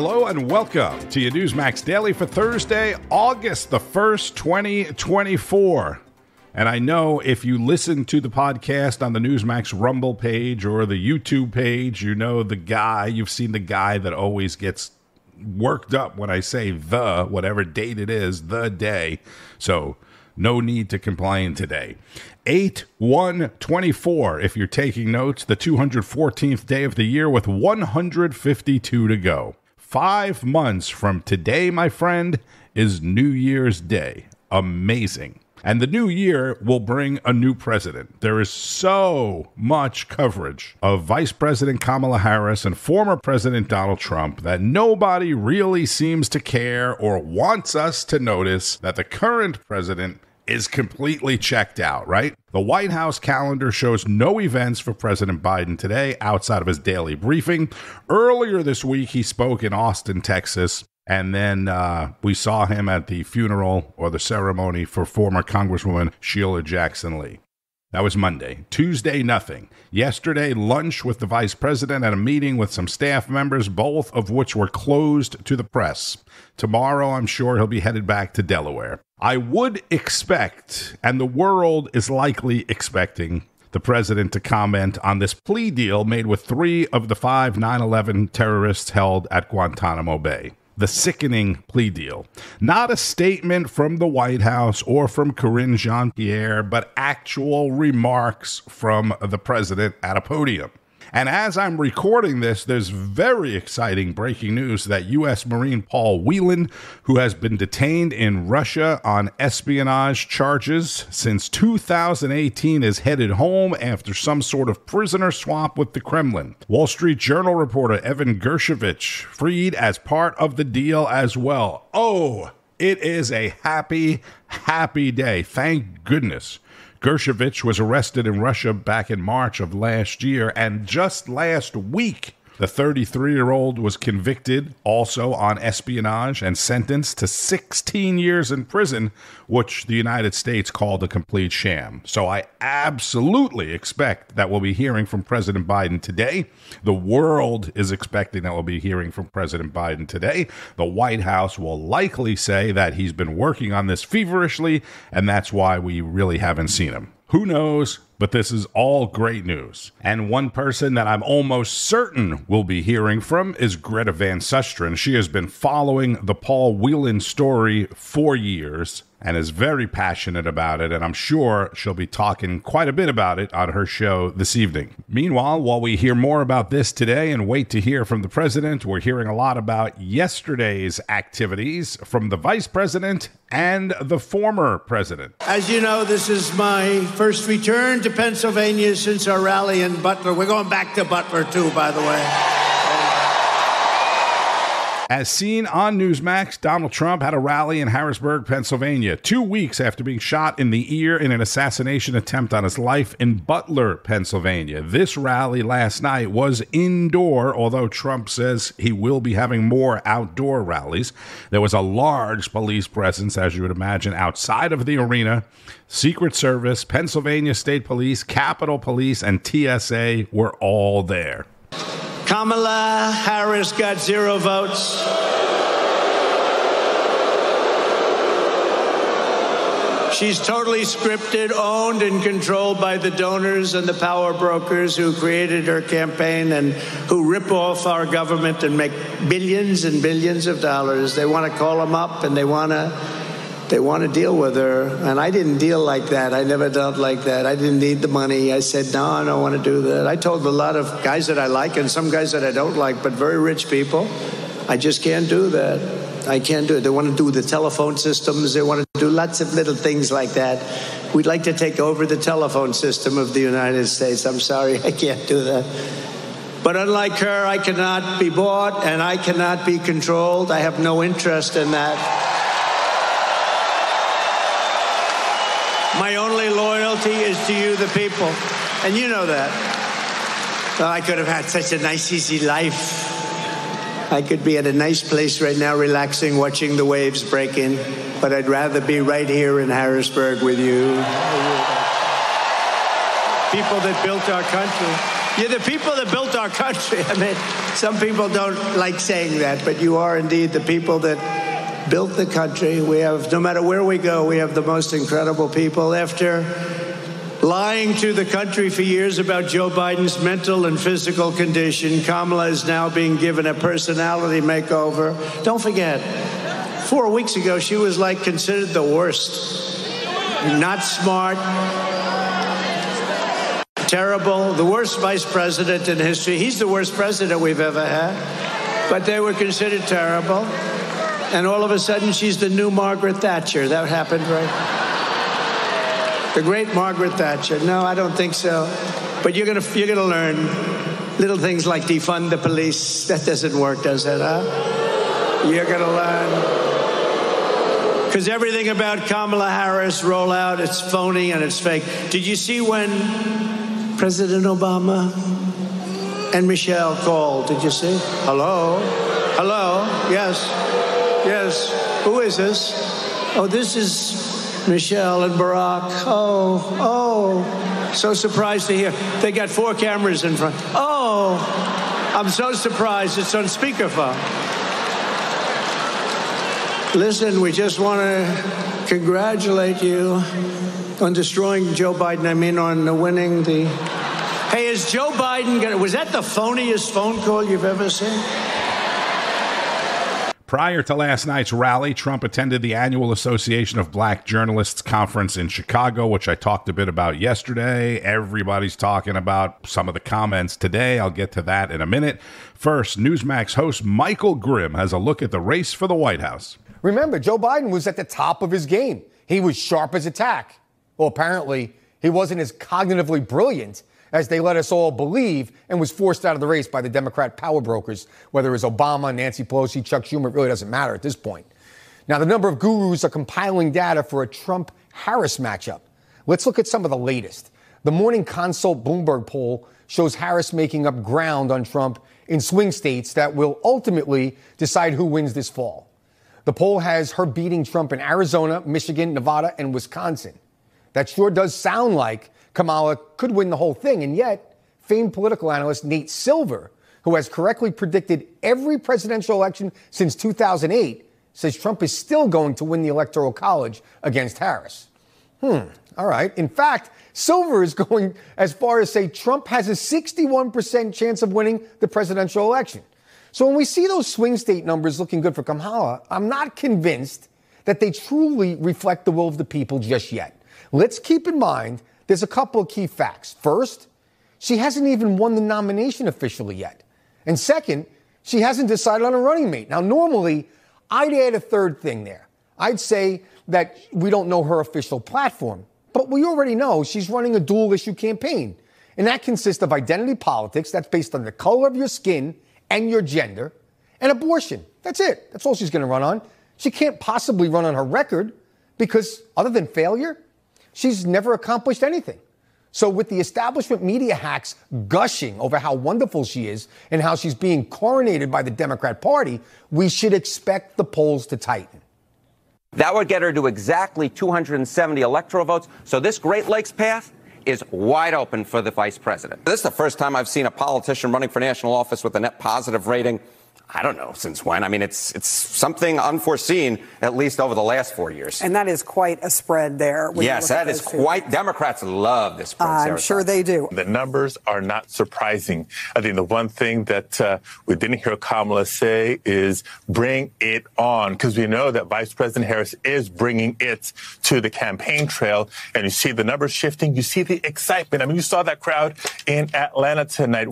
Hello and welcome to your Newsmax Daily for Thursday, August the 1st, 2024. And I know if you listen to the podcast on the Newsmax Rumble page or the YouTube page, you know the guy, you've seen the guy that always gets worked up when I say the, whatever date it is, the day. So no need to complain today. 8/1/24, if you're taking notes, the 214th day of the year with 152 to go. 5 months from today, my friend, is New Year's Day. Amazing. And the new year will bring a new president. There is so much coverage of Vice President Kamala Harris and former President Donald Trump that nobody really seems to care or wants us to notice that the current president is completely checked out, right? The White House calendar shows no events for President Biden today outside of his daily briefing. Earlier this week, he spoke in Austin, Texas, and then we saw him at the funeral or the ceremony for former Congresswoman Sheila Jackson Lee. That was Monday. Tuesday, nothing. Yesterday, lunch with the vice president and a meeting with some staff members, both of which were closed to the press. Tomorrow, I'm sure he'll be headed back to Delaware. I would expect, and the world is likely expecting, the president to comment on this plea deal made with 3 of the 5 9/11 terrorists held at Guantanamo Bay. The sickening plea deal. Not a statement from the White House or from Karine Jean-Pierre, but actual remarks from the president at a podium. And as I'm recording this, there's very exciting breaking news that U.S. Marine Paul Whelan, who has been detained in Russia on espionage charges since 2018, is headed home after some sort of prisoner swap with the Kremlin. Wall Street Journal reporter Evan Gershkovich freed as part of the deal as well. Oh, it is a happy, happy day. Thank goodness. Gershkovich was arrested in Russia back in March of last year, and just last week, the 33-year-old was convicted also on espionage and sentenced to 16 years in prison, which the United States called a complete sham. So I absolutely expect that we'll be hearing from President Biden today. The world is expecting that we'll be hearing from President Biden today. The White House will likely say that he's been working on this feverishly, and that's why we really haven't seen him. Who knows? But this is all great news. And one person that I'm almost certain we'll be hearing from is Greta Van Susteren. She has been following the Paul Whelan story for years and is very passionate about it, and I'm sure she'll be talking quite a bit about it on her show this evening. Meanwhile, while we hear more about this today and wait to hear from the president, we're hearing a lot about yesterday's activities from the vice president and the former president. As you know, this is my first return to Pennsylvania since our rally in Butler. We're going back to Butler, too, by the way. As seen on Newsmax, Donald Trump had a rally in Harrisburg, Pennsylvania, 2 weeks after being shot in the ear in an assassination attempt on his life in Butler, Pennsylvania. This rally last night was indoor, although Trump says he will be having more outdoor rallies. There was a large police presence, as you would imagine, outside of the arena. Secret Service, Pennsylvania State Police, Capitol Police, and TSA were all there. Kamala Harris got 0 votes. She's totally scripted, owned, and controlled by the donors and the power brokers who created her campaign and who rip off our government and make billions and billions of dollars. They want to call them up and they want to deal with her. And I didn't deal like that. I never dealt like that. I didn't need the money. I said, no, I don't want to do that. I told a lot of guys that I like and some guys that I don't like, but very rich people, I just can't do that. I can't do it. They want to do the telephone systems. They want to do lots of little things like that. We'd like to take over the telephone system of the United States. I'm sorry, I can't do that. But unlike her, I cannot be bought and I cannot be controlled. I have no interest in that. My only loyalty is to you, the people. And you know that. Well, I could have had such a nice, easy life. I could be at a nice place right now, relaxing, watching the waves break in. But I'd rather be right here in Harrisburg with you. People that built our country. You're the people that built our country. I mean, some people don't like saying that, but you are indeed the people that built the country. We have, no matter where we go, we have the most incredible people. After lying to the country for years about Joe Biden's mental and physical condition, Kamala is now being given a personality makeover. Don't forget, 4 weeks ago, she was like considered the worst. Not smart. Terrible, the worst vice president in history. He's the worst president we've ever had. But they were considered terrible. And all of a sudden, she's the new Margaret Thatcher. That happened, right? The great Margaret Thatcher. No, I don't think so. But you're gonna learn little things like defund the police. That doesn't work, does it, huh? You're gonna learn. Because everything about Kamala Harris rollout, it's phony and it's fake. Did you see when President Obama and Michelle called? Did you see? Hello? Hello? Yes. Yes. Who is this? Oh, this is Michelle and Barack. Oh. So surprised to hear. They got 4 cameras in front. Oh. I'm so surprised. It's on speakerphone. Listen, we just want to congratulate you on destroying Joe Biden. I mean, on winning the... Hey, is Joe Biden was that the phoniest phone call you've ever seen? Prior to last night's rally, Trump attended the annual Association of Black Journalists conference in Chicago, which I talked a bit about yesterday. Everybody's talking about some of the comments today. I'll get to that in a minute. First, Newsmax host Michael Grimm has a look at the race for the White House. Remember, Joe Biden was at the top of his game. He was sharp as a tack. Well, apparently, he wasn't as cognitively brilliant as they let us all believe and was forced out of the race by the Democrat power brokers, whether it was Obama, Nancy Pelosi, Chuck Schumer. It really doesn't matter at this point. Now, the number of gurus are compiling data for a Trump-Harris matchup. Let's look at some of the latest. The Morning Consult Bloomberg poll shows Harris making up ground on Trump in swing states that will ultimately decide who wins this fall. The poll has her beating Trump in Arizona, Michigan, Nevada, and Wisconsin. That sure does sound like Kamala could win the whole thing. And yet, famed political analyst Nate Silver, who has correctly predicted every presidential election since 2008, says Trump is still going to win the Electoral College against Harris. All right. In fact, Silver is going as far as say Trump has a 61% chance of winning the presidential election. So when we see those swing state numbers looking good for Kamala, I'm not convinced that they truly reflect the will of the people just yet. Let's keep in mind there's a couple of key facts. First, she hasn't even won the nomination officially yet. And second, she hasn't decided on a running mate. Now, normally, I'd add a third thing there. I'd say that we don't know her official platform, but we already know she's running a dual-issue campaign. And that consists of identity politics, that's based on the color of your skin and your gender, and abortion. That's it. That's all she's going to run on. She can't possibly run on her record because, other than failure, she's never accomplished anything. So with the establishment media hacks gushing over how wonderful she is and how she's being coronated by the Democrat Party, we should expect the polls to tighten. That would get her to exactly 270 electoral votes. So this Great Lakes path is wide open for the vice president. This is the first time I've seen a politician running for national office with a net positive rating. I don't know since when. I mean, it's something unforeseen, at least over the last 4 years. And that is quite a spread there. Yes, that is quite. Democrats love this spread. I'm sure they do. The numbers are not surprising. I think the one thing that we didn't hear Kamala say is bring it on, because we know that Vice President Harris is bringing it to the campaign trail. And you see the numbers shifting. You see the excitement. I mean, you saw that crowd in Atlanta tonight.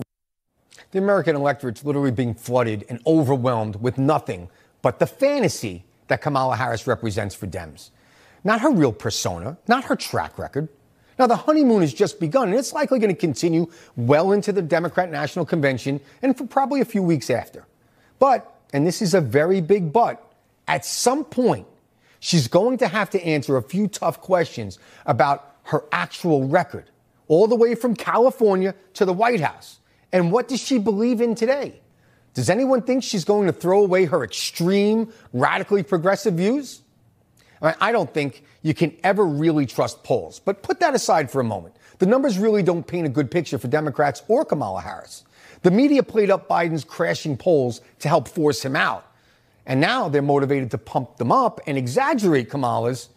The American electorate's literally being flooded and overwhelmed with nothing but the fantasy that Kamala Harris represents for Dems. Not her real persona, not her track record. Now, the honeymoon has just begun, and it's likely going to continue well into the Democrat National Convention and for probably a few weeks after. But, and this is a very big but, at some point, she's going to have to answer a few tough questions about her actual record, all the way from California to the White House. And what does she believe in today? Does anyone think she's going to throw away her extreme, radically progressive views? I don't think you can ever really trust polls. But put that aside for a moment. The numbers really don't paint a good picture for Democrats or Kamala Harris. The media played up Biden's crashing polls to help force him out. And now they're motivated to pump them up and exaggerate Kamala's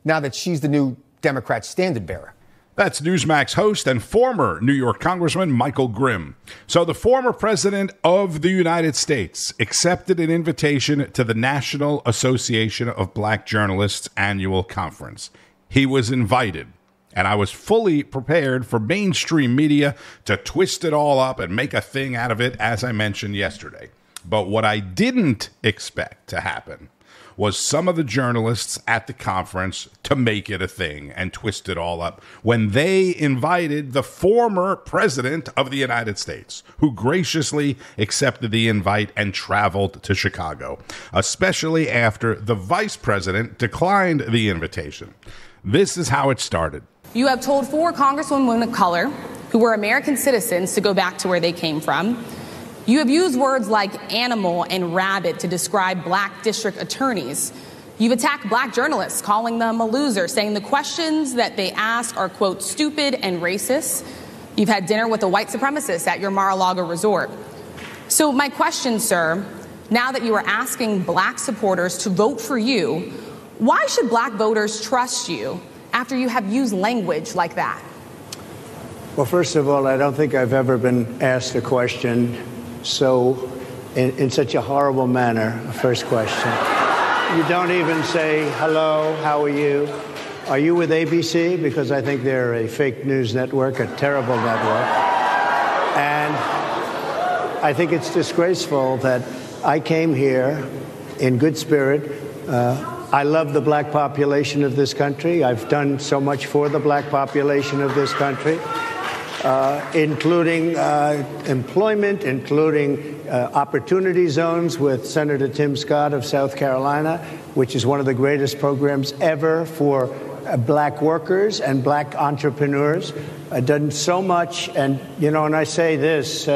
now that she's the new Democrat standard bearer. That's Newsmax host and former New York Congressman Michael Grimm. So the former president of the United States accepted an invitation to the National Association of Black Journalists annual conference. He was invited, and I was fully prepared for mainstream media to twist it all up and make a thing out of it, as I mentioned yesterday. But what I didn't expect to happen was some of the journalists at the conference to make it a thing and twist it all up when they invited the former president of the United States, who graciously accepted the invite and traveled to Chicago, especially after the vice president declined the invitation. This is how it started. You have told 4 congresswomen of color who were American citizens to go back to where they came from. You have used words like animal and rabbit to describe black district attorneys. You've attacked black journalists, calling them a loser, saying the questions that they ask are, quote, stupid and racist. You've had dinner with a white supremacist at your Mar-a-Lago resort. So my question, sir, now that you are asking black supporters to vote for you, why should black voters trust you after you have used language like that? Well, first of all, I don't think I've ever been asked a question in such a horrible manner. First question. You don't even say, hello, how are you? Are you with ABC? Because I think they're a fake news network, a terrible network. And I think it's disgraceful that I came here in good spirit. I love the black population of this country. I've done so much for the black population of this country. Including employment, including opportunity zones with Senator Tim Scott of South Carolina, which is one of the greatest programs ever for black workers and black entrepreneurs. I've done so much, and, you know, and I say this,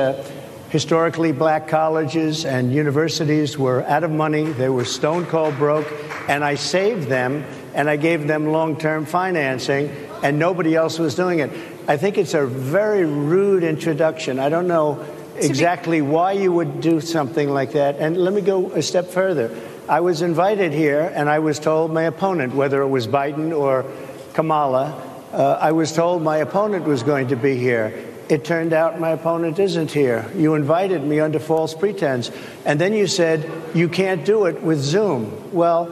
historically black colleges and universities were out of money. They were stone cold broke, and I saved them, and I gave them long-term financing, and nobody else was doing it. I think it's a very rude introduction. I don't know exactly why you would do something like that. And let me go a step further. I was invited here, and I was told my opponent, whether it was Biden or Kamala, I was told my opponent was going to be here. It turned out my opponent isn't here. You invited me under false pretense. And then you said you can't do it with Zoom. Well,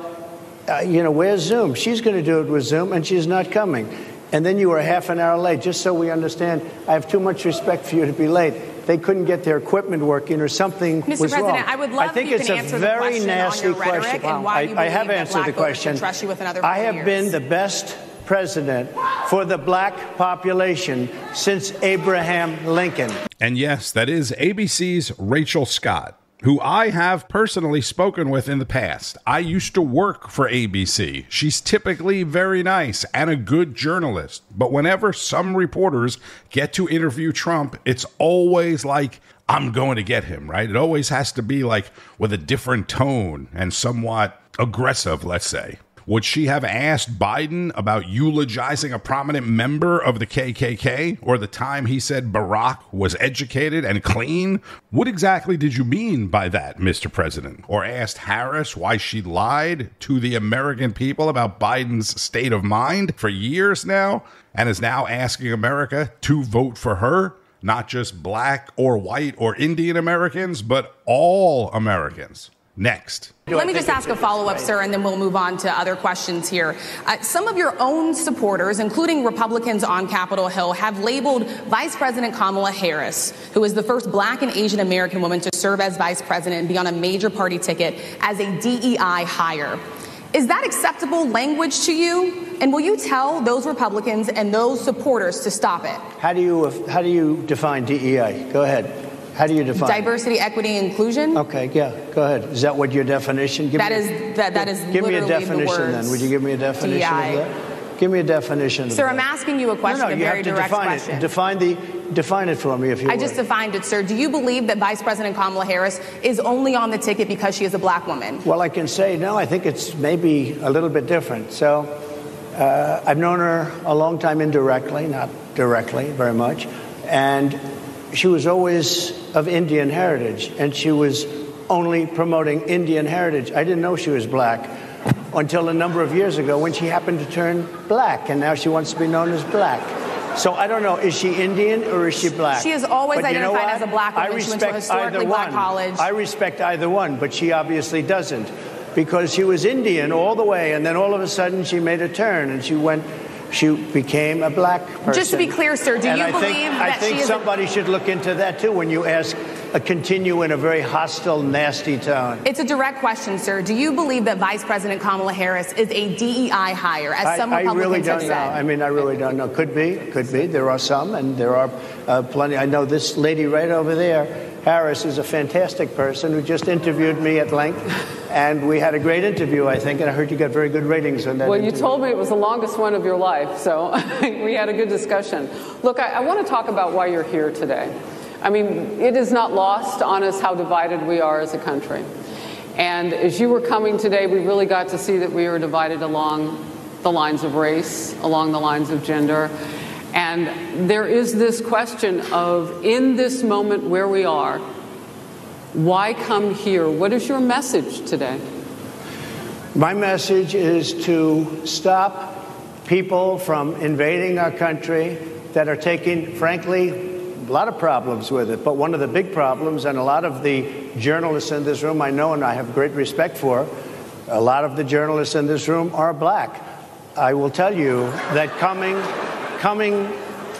you know, where's Zoom? She's going to do it with Zoom, and she's not coming. And then you were half an hour late. Just so we understand, I have too much respect for you to be late. They couldn't get their equipment working or something was wrong. Mr. President, I would love if you can answer the question on your rhetoric and why you believe that black voters should trust you with another 4 years. I have been the best president for the black population since Abraham Lincoln. And yes, that is ABC's Rachel Scott, who I have personally spoken with in the past. I used to work for ABC. She's typically very nice and a good journalist. But whenever some reporters get to interview Trump, it's always like, I'm going to get him, right? It always has to be like with a different tone and somewhat aggressive, let's say. Would she have asked Biden about eulogizing a prominent member of the KKK or the time he said Barack was educated and clean? What exactly did you mean by that, Mr. President? Or asked Harris why she lied to the American people about Biden's state of mind for years now and is now asking America to vote for her? Not just black or white or Indian Americans, but all Americans. Next. Let me just ask a follow-up, sir, and then we'll move on to other questions here. Some of your own supporters, including Republicans on Capitol Hill, have labeled Vice President Kamala Harris, who is the first black and Asian American woman to serve as vice president and be on a major party ticket, as a DEI hire. Is that acceptable language to you? And will you tell those Republicans and those supporters to stop it? How do you define DEI? Go ahead. How do you define diversity, equity, inclusion? Okay, yeah, go ahead. Is that what your definition? That is give me a definition then. Would you give me a definition DEI. of that? Give me a definition. Sir, I'm asking you a question, a very direct question. Define it for me, if you would. I just defined it, sir. Do you believe that Vice President Kamala Harris is only on the ticket because she is a black woman? Well, I can say no. I think it's maybe a little bit different. So I've known her a long time indirectly, not directly very much. And she was always of Indian heritage, and she was only promoting Indian heritage. I didn't know she was black until a number of years ago when she happened to turn black, and now she wants to be known as black. So I don't know, is she Indian or is she black? She has always identified as a black woman. She went to a historically black college. I respect either one, but she obviously doesn't, because she was Indian all the way, and then all of a sudden she made a turn, and she became a black person. Just to be clear, sir, do you believe that she is... I think somebody should look into that, too, when you ask continue in a very hostile, nasty tone. It's a direct question, sir. Do you believe that Vice President Kamala Harris is a DEI hire, as some Republicans really don't have said? know. I mean, I really don't know. Could be. There are some, and there are plenty. I know this lady right over there, Harris, is a fantastic person who just interviewed me at length, and we had a great interview, I think, and I heard you got very good ratings on that Well, interview. You told me it was the longest one of your life, so we had a good discussion. Look, I want to talk about why you're here today. I mean, it is not lost on us how divided we are as a country. And as you were coming today, we really got to see that we are divided along the lines of race, along the lines of gender. And there is this question of, in this moment where we are, why come here? What is your message today? My message is to stop people from invading our country that are taking, frankly, a lot of problems with it. But one of the big problems, and a lot of the journalists in this room I know and I have great respect for, a lot of the journalists in this room are black. I will tell you that coming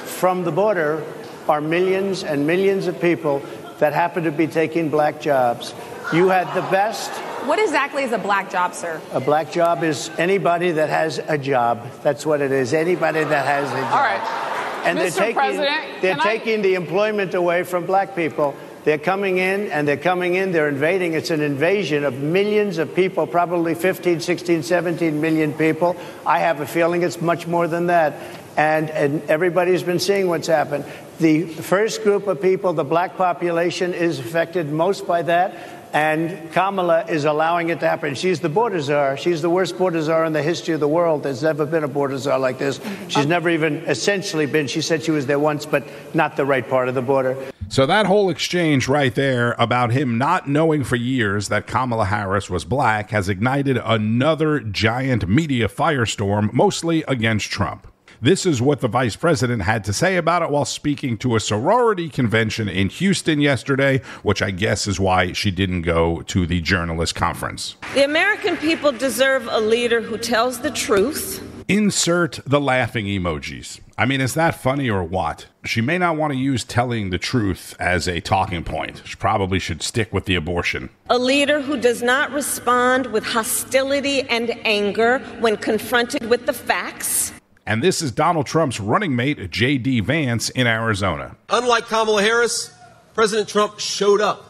from the border are millions and millions of people that happen to be taking black jobs. You had the best. What exactly is a black job, sir? A black job is anybody that has a job. That's what it is. Anybody that has a job. All right. And they're taking the employment away from black people. They're coming in, they're invading. It's an invasion of millions of people, probably 15, 16, 17 million people. I have a feeling it's much more than that. And everybody's been seeing what's happened. The first group of people, the black population, is affected most by that. And Kamala is allowing it to happen. She's the border czar. She's the worst border czar in the history of the world. There's never been a border czar like this. She's never even essentially been. She said she was there once, but not the right part of the border. So that whole exchange right there about him not knowing for years that Kamala Harris was black has ignited another giant media firestorm, mostly against Trump. This is what the vice president had to say about it while speaking to a sorority convention in Houston yesterday, which I guess is why she didn't go to the journalist conference. The American people deserve a leader who tells the truth. Insert the laughing emojis. I mean, is that funny or what? She may not want to use telling the truth as a talking point. She probably should stick with the abortion. A leader who does not respond with hostility and anger when confronted with the facts. And this is Donald Trump's running mate, J.D. Vance, in Arizona. Unlike Kamala Harris, President Trump showed up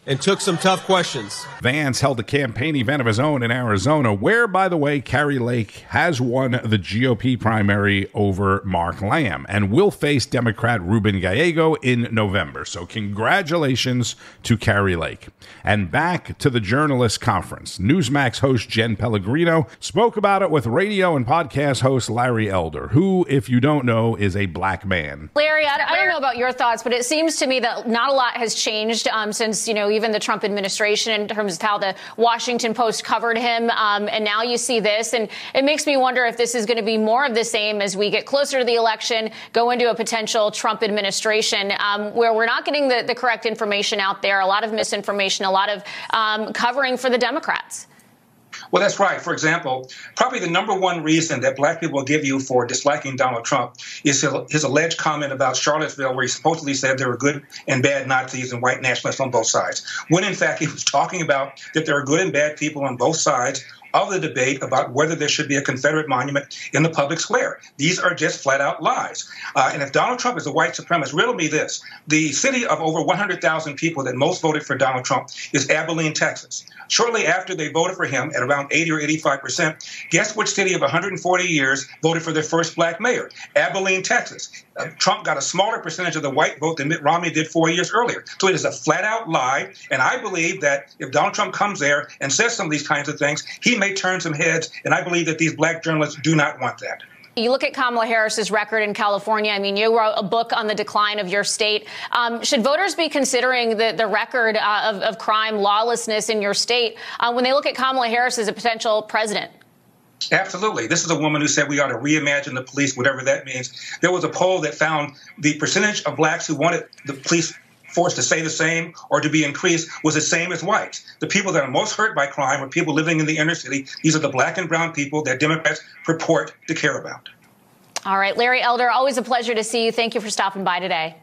and took some tough questions. Vance held a campaign event of his own in Arizona, where, by the way, Kari Lake has won the GOP primary over Mark Lamb and will face Democrat Ruben Gallego in November. So congratulations to Kari Lake. And back to the journalist conference. Newsmax host Jen Pellegrino spoke about it with radio and podcast host Larry Elder, who, if you don't know, is a black man. Larry, I don't know about your thoughts, but it seems to me that not a lot has changed since, even the Trump administration in terms of how the Washington Post covered him. And now you see this, and it makes me wonder if this is going to be more of the same as we get closer to the election, go into a potential Trump administration where we're not getting the correct information out there, a lot of misinformation, a lot of covering for the Democrats. Well, that's right. For example, probably the number one reason that black people will give you for disliking Donald Trump is his alleged comment about Charlottesville, where he supposedly said there were good and bad Nazis and white nationalists on both sides, when in fact he was talking about that there are good and bad people on both sides, of the debate about whether there should be a Confederate monument in the public square. These are just flat out lies. And if Donald Trump is a white supremacist, riddle me this. The city of over 100,000 people that most voted for Donald Trump is Abilene, Texas. Shortly after they voted for him at around 80 or 85%, guess which city of 140 years voted for their first black mayor? Abilene, Texas. Trump got a smaller percentage of the white vote than Mitt Romney did 4 years earlier. So it is a flat-out lie, and I believe that if Donald Trump comes there and says some of these kinds of things, he may turn some heads, and I believe that these black journalists do not want that. You look at Kamala Harris's record in California. I mean, you wrote a book on the decline of your state. Should voters be considering the record of crime, lawlessness in your state when they look at Kamala Harris as a potential president? Absolutely. This is a woman who said we ought to reimagine the police, whatever that means. There was a poll that found the percentage of blacks who wanted the police force to stay the same or to be increased was the same as whites. The people that are most hurt by crime are people living in the inner city. These are the black and brown people that Democrats purport to care about. All right. Larry Elder, always a pleasure to see you. Thank you for stopping by today.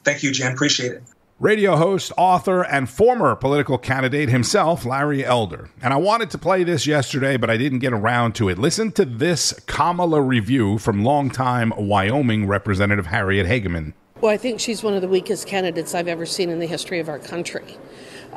Thank you, Jen. Appreciate it. Radio host, author, and former political candidate himself, Larry Elder. And I wanted to play this yesterday, but I didn't get around to it. Listen to this Kamala review from longtime Wyoming Representative Harriet Hageman. Well, I think she's one of the weakest candidates I've ever seen in the history of our country.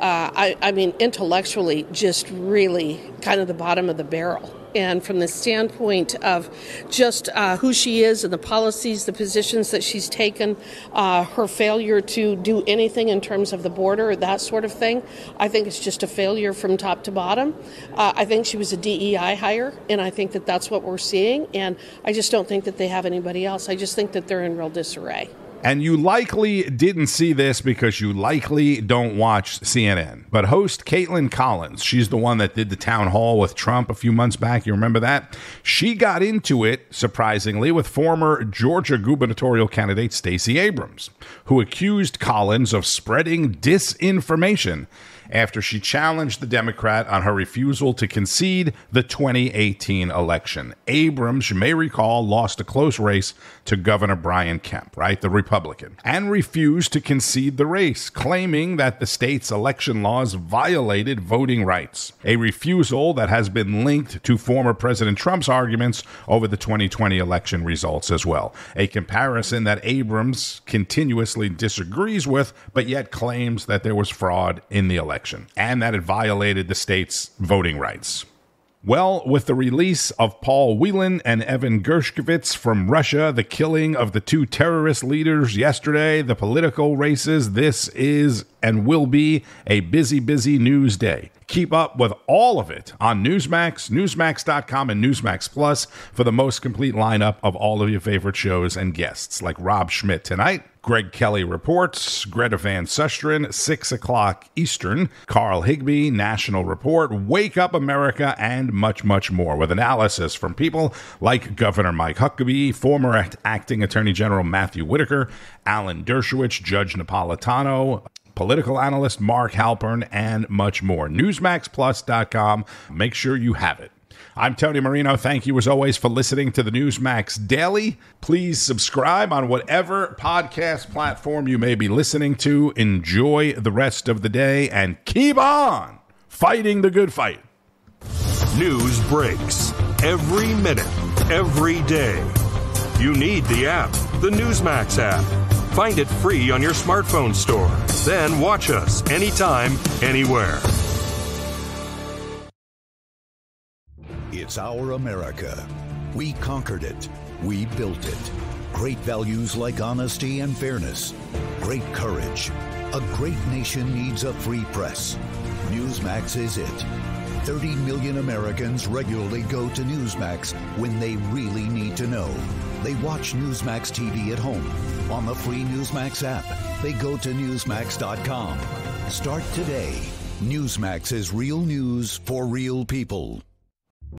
I mean, intellectually, just really kind of the bottom of the barrel. And from the standpoint of just who she is and the policies, the positions that she's taken, her failure to do anything in terms of the border, that sort of thing, I think it's just a failure from top to bottom. I think she was a DEI hire, and I think that that's what we're seeing. And I just don't think that they have anybody else. I just think that they're in real disarray. And you likely didn't see this because you likely don't watch CNN. But host Caitlin Collins, she's the one that did the town hall with Trump a few months back. You remember that? She got into it, surprisingly, with former Georgia gubernatorial candidate Stacey Abrams, who accused Collins of spreading disinformation after she challenged the Democrat on her refusal to concede the 2018 election. Abrams, you may recall, lost a close race to Governor Brian Kemp, right, the Republican, and refused to concede the race, claiming that the state's election laws violated voting rights, a refusal that has been linked to former President Trump's arguments over the 2020 election results as well, a comparison that Abrams continuously disagrees with, but yet claims that there was fraud in the election and that it violated the state's voting rights. Well, with the release of Paul Whelan and Evan Gershkovich from Russia, the killing of the two terrorist leaders yesterday, the political races, this is and will be a busy, busy news day. Keep up with all of it on Newsmax, Newsmax.com, and Newsmax Plus for the most complete lineup of all of your favorite shows and guests, like Rob Schmidt tonight, Greg Kelly Reports, Greta Van Susteren, 6 o'clock Eastern, Carl Higbee, National Report, Wake Up America, and much, much more, with analysis from people like Governor Mike Huckabee, former acting Attorney General Matthew Whitaker, Alan Dershowitz, Judge Napolitano, political analyst Mark Halpern, and much more. NewsMaxPlus.com. Make sure you have it. I'm Tony Marino. Thank you, as always, for listening to the Newsmax Daily. Please subscribe on whatever podcast platform you may be listening to. Enjoy the rest of the day and keep on fighting the good fight. News breaks every minute, every day. You need the app, the Newsmax app. Find it free on your smartphone store. Then watch us anytime, anywhere. It's our America. We conquered it. We built it. Great values like honesty and fairness. Great courage. A great nation needs a free press. Newsmax is it. 30 million Americans regularly go to Newsmax when they really need to know. They watch Newsmax TV at home. On the free Newsmax app, they go to Newsmax.com. Start today. Newsmax is real news for real people.